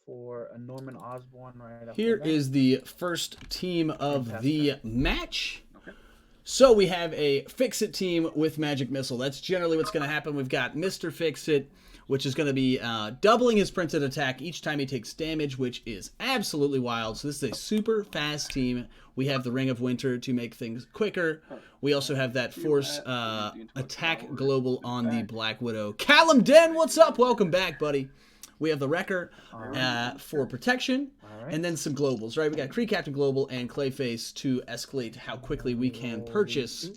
for a Norman Osborn right up. Here is the first team of the match. So we have a Fix-It team with Magic Missile. That's generally what's going to happen. We've got Mr. Fix-It, which is going to be doubling his printed attack each time he takes damage, which is absolutely wild. So this is a super fast team. We have the Ring of Winter to make things quicker. We also have that Force Attack Global on the Black Widow. Callum Den, what's up? Welcome back, buddy. We have the Wrecker for protection, and then some globals, right? We got Kree Captain Global and Clayface to escalate how quickly we can purchase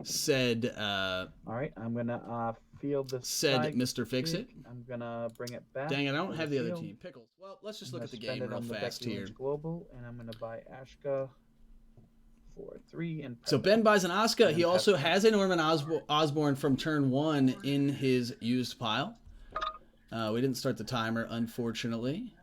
said. All right, I'm gonna field this. Said Mr. Fix-It. I'm gonna bring it back. Dang it, I don't have the other team. Pickles. Well, let's just look at the game real fast here. Global, and I'm gonna buy Ashka for 3 and. So Ben buys an Asuka. He also has a Norman Osborn from turn 1 in his used pile. We didn't start the timer, unfortunately.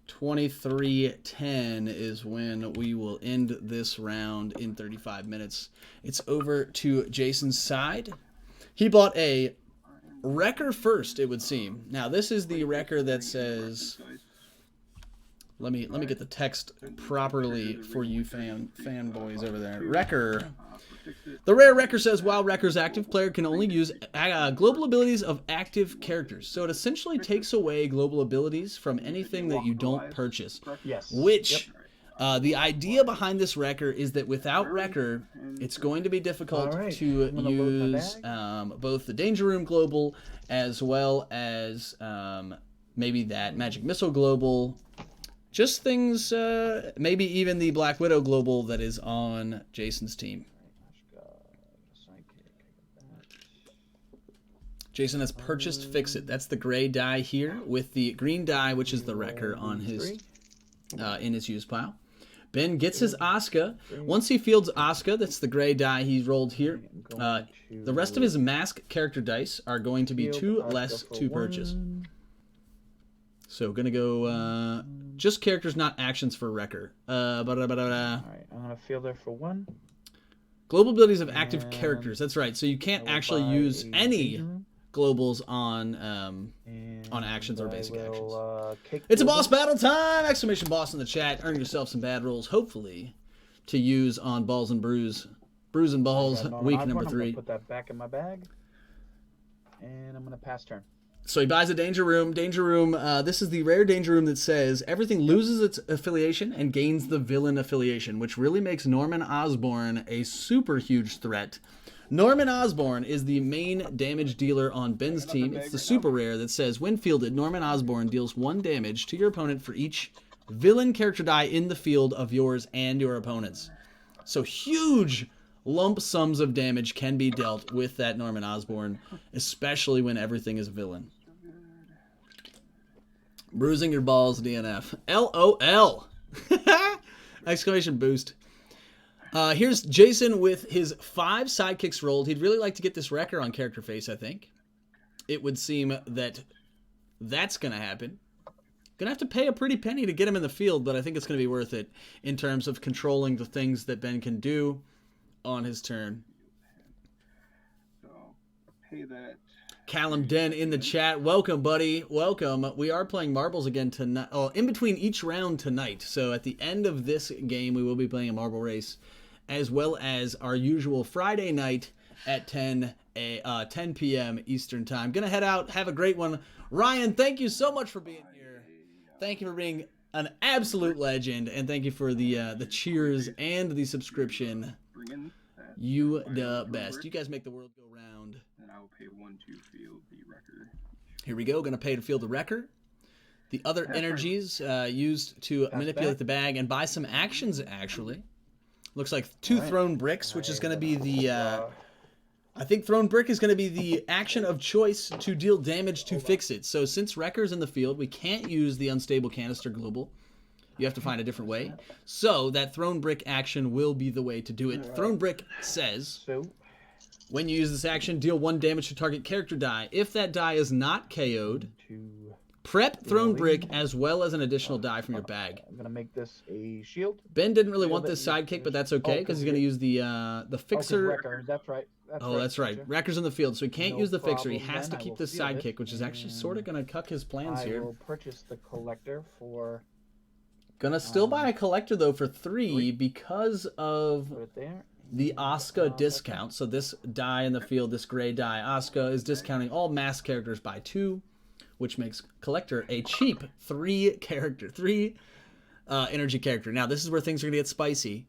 23:10 is when we will end this round in 35 minutes. It's over to Jason's side. He bought a Wrecker first, it would seem. Now, this is the Wrecker that says... Let me get the text properly for you fanboys over there. Wrecker. The rare Wrecker says, while Wrecker's active, player can only use global abilities of active characters. So it essentially takes away global abilities from anything that you don't purchase. Yes. Which, the idea behind this Wrecker is that without Wrecker, it's going to be difficult to use both the Danger Room Global as well as maybe that Magic Missile Global. Just things, maybe even the Black Widow Global that is on Jason's team. Jason has purchased Fix-It. That's the gray die here with the green die, which is the Wrecker on his in his used pile. Ben gets his Asuka. Once he fields Asuka, that's the gray die he rolled here. The rest of his mask character dice are going to be 2 less to purchase. So gonna go just characters, not actions for Wrecker. All right, I'm gonna field there for 1. Global abilities of active characters. That's right. So you can't actually use any globals on actions or basic actions. It's a boss battle time! Exclamation boss in the chat. Earn yourself some bad rolls, hopefully, to use on Balls and Brews. Brews and Balls, week number 3. I'm gonna put that back in my bag, and I'm gonna pass turn. So he buys a Danger Room. Danger Room, this is the rare Danger Room that says everything loses its affiliation and gains the villain affiliation, which really makes Norman Osborn a super huge threat. Norman Osborn is the main damage dealer on Ben's team. It's the super rare that says, when fielded, Norman Osborn deals 1 damage to your opponent for each villain character die in the field of yours and your opponent's. So huge lump sums of damage can be dealt with that Norman Osborn, especially when everything is a villain. Bruising your balls, DNF. LOL. Exclamation boost. Here's Jason with his 5 sidekicks rolled. He'd really like to get this Wrecker on character face, I think. It would seem that that's going to happen. Going to have to pay a pretty penny to get him in the field, but I think it's going to be worth it in terms of controlling the things that Ben can do on his turn. So, pay that. Callum Den in the chat. Welcome, buddy. Welcome. We are playing marbles again tonight. Oh, in between each round tonight. So at the end of this game, we will be playing a marble race, as well as our usual Friday night at 10 p.m. Eastern Time. Gonna head out. Have a great one. Ryan, thank you so much for being here. Thank you for being an absolute legend, and thank you for the cheers and the subscription. You the best. You guys make the world go round. And I will pay 1 to field the Wrecker. Here we go. Gonna pay to field the Wrecker. The other energies used to manipulate the bag and buy some actions, actually. Looks like 2 thrown bricks, which is going to be the... I think thrown brick is going to be the action of choice to deal damage to fix it. So since Wrecker's in the field, we can't use the unstable canister global. You have to find a different way. So that thrown brick action will be the way to do it. Thrown brick says, when you use this action, deal 1 damage to target character die. If that die is not KO'd, Prep thrown brick as well as an additional die from your bag. I'm gonna make this a shield. Ben didn't really want this sidekick, but that's okay because he's going to use the fixer. Wrecker. That's right. That's right. Wrecker's in the field, so he can't No use the fixer. He problem, has to then. I keep will this field it, sidekick, which is actually sort of going to cuck his plans I here. will purchase the collector for. Gonna still buy a collector though for 3 because of Put it there. the Asuka discount. So this die in the field, this gray die, Asuka is discounting all masked characters by 2, which makes collector a cheap 3 energy character. Now this is where things are gonna get spicy.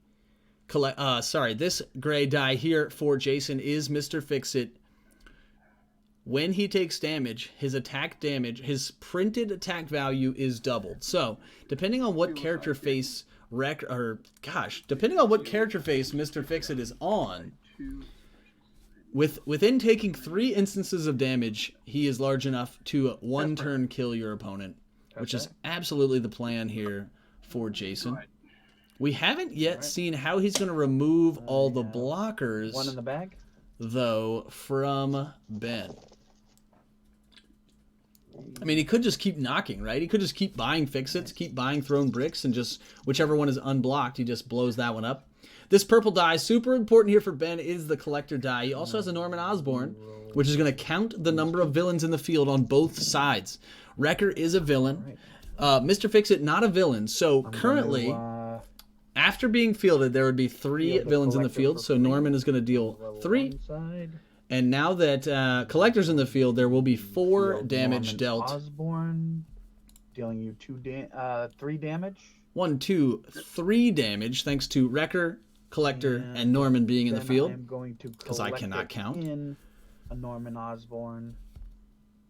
This gray die here for Jason is Mr. Fix-It. When he takes damage, his attack damage, his printed attack value is doubled. So, depending on what character face depending on what character face Mr. Fix-It is on, within taking 3 instances of damage, he is large enough to 1 turn kill your opponent, which is absolutely the plan here for Jason. We haven't yet seen how he's going to remove all the blockers, One in the bag. though, from Ben. I mean, he could just keep knocking, right? He could just keep buying fix-its, keep buying thrown bricks, and just whichever one is unblocked, he just blows that one up. This purple die, super important here for Ben, is the collector die. He also has a Norman Osborn, which is going to count the number of villains in the field on both sides. Wrecker is a villain. Mr. Fix-It, not a villain. So currently, after being fielded, there would be 3 villains in the field. So Norman is going to deal 3. And now that collector's in the field, there will be 4 damage dealt. Osborn, dealing you 3 damage. 1, 2, 3 damage, thanks to Wrecker, Collector, and Norman being in the field. I'm going to because I cannot count. In a Norman Osborn,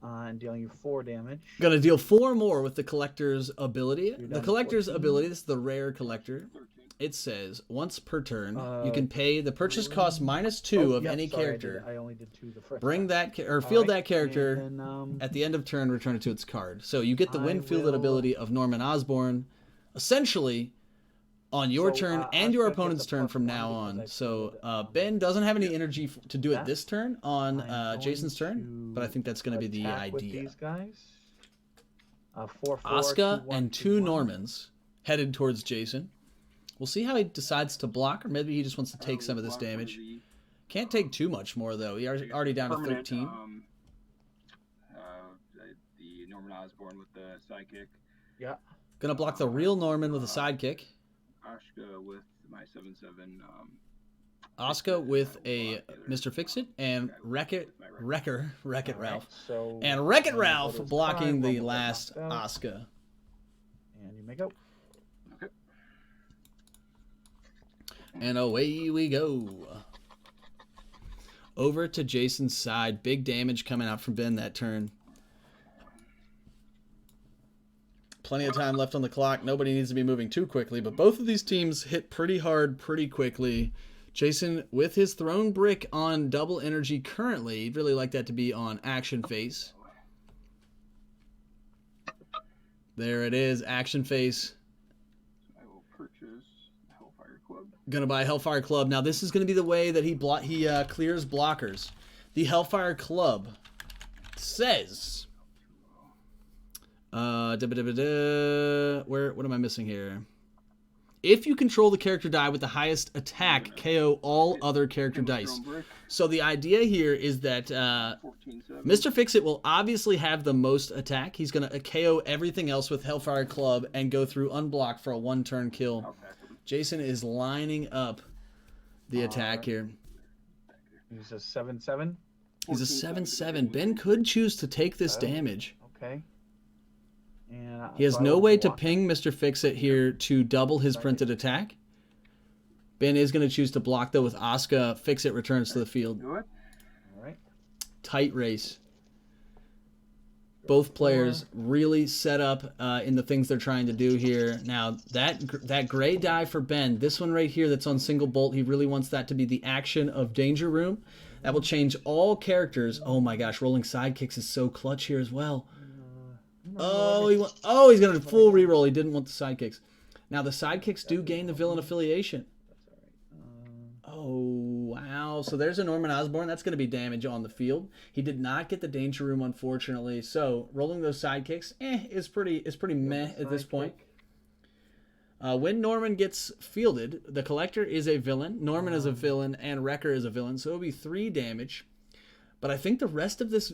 and dealing you 4 damage. Gonna deal 4 more with the Collector's ability. The Collector's ability, this is the rare Collector. It says, once per turn, you can pay the purchase cost -2 of any character. I only did 2 the first Bring time. that, or field that character, then, at the end of turn, return it to its card. So you get the win fielded ability of Norman Osborn, essentially, on your turn and your opponent's turn from now on. So Ben doesn't have any energy to do it this turn on Jason's turn, but I think that's going to be the idea. These guys. 4, Asuka and 2 Normans headed towards Jason. We'll see how he decides to block, or maybe he just wants to take some of this damage. Can't take too much more, though. He's already down to 13. The Norman Osborn with the sidekick. Yeah. Gonna block the real Norman with a sidekick. Ashka with my 7/7. Asuka with a Mr. Fix-It, and Wreck-It Ralph. And Wreck-It Ralph blocking the last Asuka. And you may go. And away we go. Over to Jason's side. Big damage coming out from Ben that turn. Plenty of time left on the clock. Nobody needs to be moving too quickly, but both of these teams hit pretty hard pretty quickly. Jason, with his thrown brick on double energy currently, he'd really like that to be on action face. There it is, action face. I will purchase Hellfire Club. Gonna buy Hellfire Club. Now this is gonna be the way that he clears blockers. The Hellfire Club says, what am I missing here? If you control the character die with the highest attack, KO all other character dice. So the idea here is that Mr. Fix-It will obviously have the most attack. He's going to KO everything else with Hellfire Club and go through unblocked for a 1-turn kill. Jason is lining up the attack here. He's a 7/7. He's a 7/7. Ben could choose to take this damage. Okay. And he has no way to ping Mr. Fix-It here to double his printed attack. Ben is going to choose to block, though, with Asuka. Fix-It returns to the field. All right. Tight race. Both players really set up in the things they're trying to do here. Now, that gray die for Ben, this one right here that's on single bolt, he really wants that to be the action of Danger Room. That will change all characters. Oh, my gosh. Rolling sidekicks is so clutch here as well. He's going to full reroll. He didn't want the sidekicks. Now, the sidekicks do gain the villain affiliation. Oh, wow. Oh, so there's a Norman Osborn. That's going to be damage on the field. He did not get the danger room, unfortunately. So rolling those sidekicks, is pretty meh at this point. When Norman gets fielded, the Collector is a villain, Norman is a villain, and Wrecker is a villain. So it'll be 3 damage. But I think the rest of this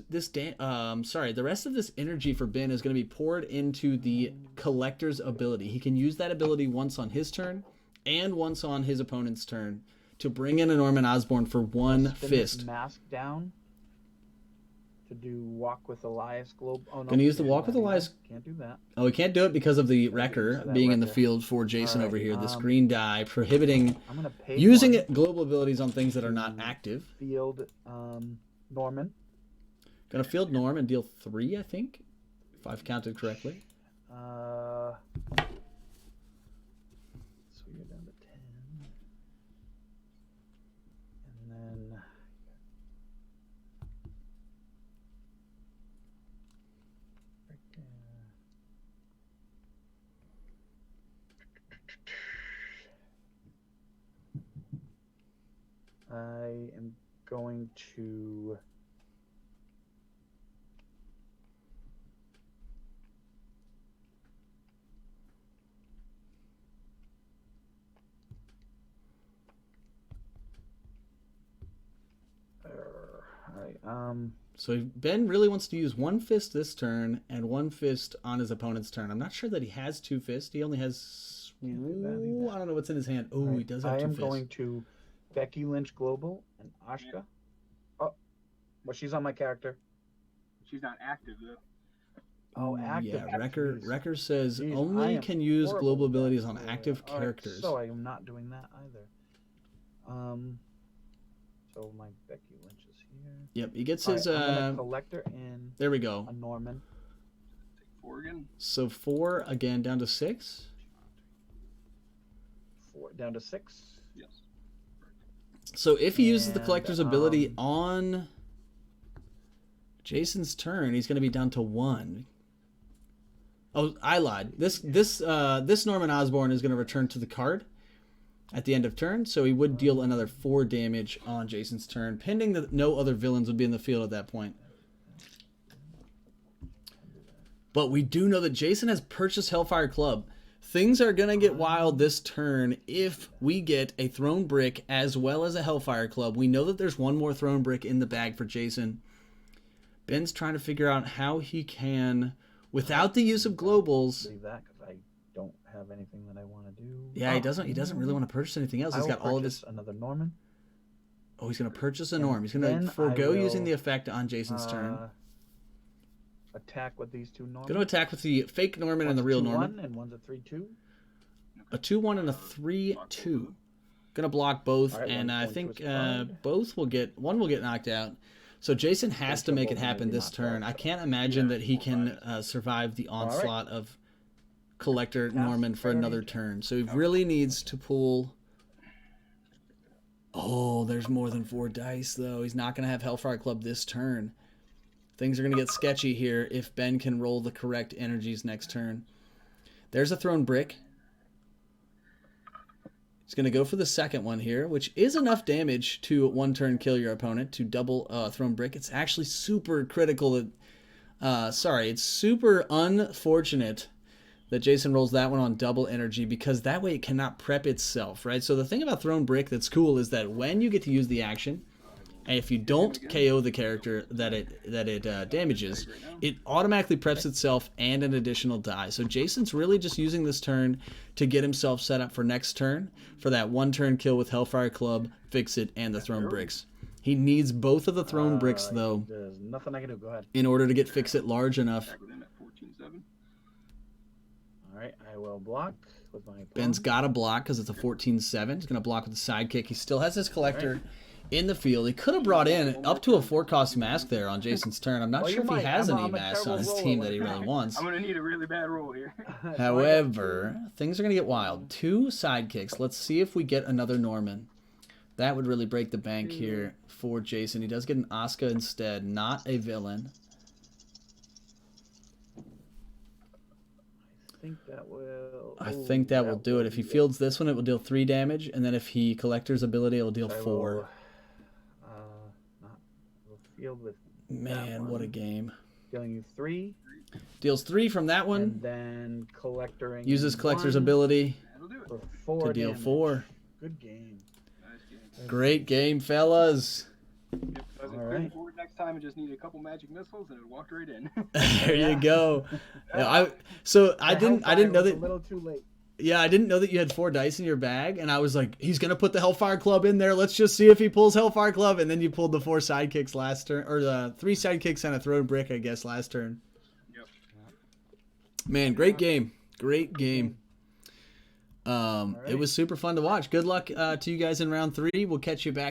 energy for Ben is going to be poured into the Collector's ability. He can use that ability once on his turn and once on his opponent's turn to bring in a Norman Osborn for 1 fist. Mask down to do Walk with Elias Globe. Oh no! Gonna use the Walk with Elias. Can't do that. Oh, we can't do it because of the Wrecker being in the field for Jason over here. This green die prohibiting using global abilities on things that are not active. Field Norman. Gonna field Norm and deal 3, I think, if I've counted correctly. So you're down to 10, and then right there. I am going to So Ben really wants to use 1 fist this turn and 1 fist on his opponent's turn. I'm not sure that he has 2 fists. He only has. I don't know what's in his hand. Oh, he does have 2 fists. I am going to Becky Lynch Global and Ashka. Yeah. Oh, well, she's on my character. She's not active though. Oh, active. Yeah, Wrecker says only can use global abilities on active characters. So I am not doing that either. So my Becky Lynch is here. Yep, he gets his Collector in. There we go. A Norman. Take 4 again. So 4 again, down to 6. 4 down to 6. Yes. So if he uses the Collector's ability on Jason's turn, he's going to be down to 1. Oh, I lied. This Norman Osborn is going to return to the card at the end of turn, so he would deal another 4 damage on Jason's turn, pending that no other villains would be in the field at that point. But we do know that Jason has purchased Hellfire Club. Things are going to get wild this turn if we get a Throne Brick as well as a Hellfire Club. We know that there's 1 more Throne Brick in the bag for Jason. Ben's trying to figure out how he can, without the use of globals. Leave that because I don't have anything that I want to do. Yeah, he doesn't really want to purchase anything else. He's got all of his. Another Norman. Oh, he's going to purchase a Norm. He's going to forego using the effect on Jason's turn. Attack with these 2 Normans. Going to attack with the fake Norman and the real Norman. And one's a 3/2. A 2/1 and a 3/2. Gonna block both, and I think both will get. One will get knocked out. So Jason has to make it happen this turn. I can't imagine that he can survive the onslaught of Collector Norman for another turn. So he really needs to pull. Oh, there's more than 4 dice though. He's not gonna have Hellfire Club this turn. Things are gonna get sketchy here if Ben can roll the correct energies next turn. There's a Throne Brick. He's going to go for the second one here, which is enough damage to 1 turn kill your opponent to double Throne Brick. It's actually super critical that... it's super unfortunate that Jason rolls that one on double energy because that way it cannot prep itself, right? So the thing about Throne Brick that's cool is that when you get to use the action, and if you don't KO the character that it damages, it automatically preps itself and an additional die. So Jason's really just using this turn to get himself set up for next turn for that 1 turn kill with Hellfire Club, Fix It, and the Throne Bricks. He needs both of the Throne Bricks though. There's nothing I can do. Go ahead. In order to get Fix It large enough. All right, I will block with my. Ben's got a block because it's a 14-7. He's going to block with the sidekick. He still has his Collector in the field. He could have brought in up to a 4-cost mask there on Jason's turn. I'm not sure if he has any masks on his team that he really wants. I'm going to need a really bad roll here. However, things are going to get wild. 2 sidekicks. Let's see if we get another Norman. That would really break the bank here for Jason. He does get an Asuka instead, not a villain. I think that will do it. If he fields this one, it will deal 3 damage, and then if he Collector's ability, it will deal 4. Man, what a game. Dealing you 3. Deals 3 from that one. And then collectoring. Uses collector's 1 ability That'll do it. for 4 to deal damage. 4. Good game. Nice game. Great game, fellas. If I was All in right. forward next time, I just need a couple magic missiles and it walked right in. There you go. Yeah, I The didn't Hellfire know was that. a little too late. Yeah, I didn't know that you had 4 dice in your bag, and I was like, he's gonna put the Hellfire Club in there. Let's just see if he pulls Hellfire Club, and then you pulled the 4 sidekicks last turn, or the 3 sidekicks and a thrown brick, I guess, last turn. Yep. Man, great game, great game. It was super fun to watch. Good luck to you guys in round 3. We'll catch you back.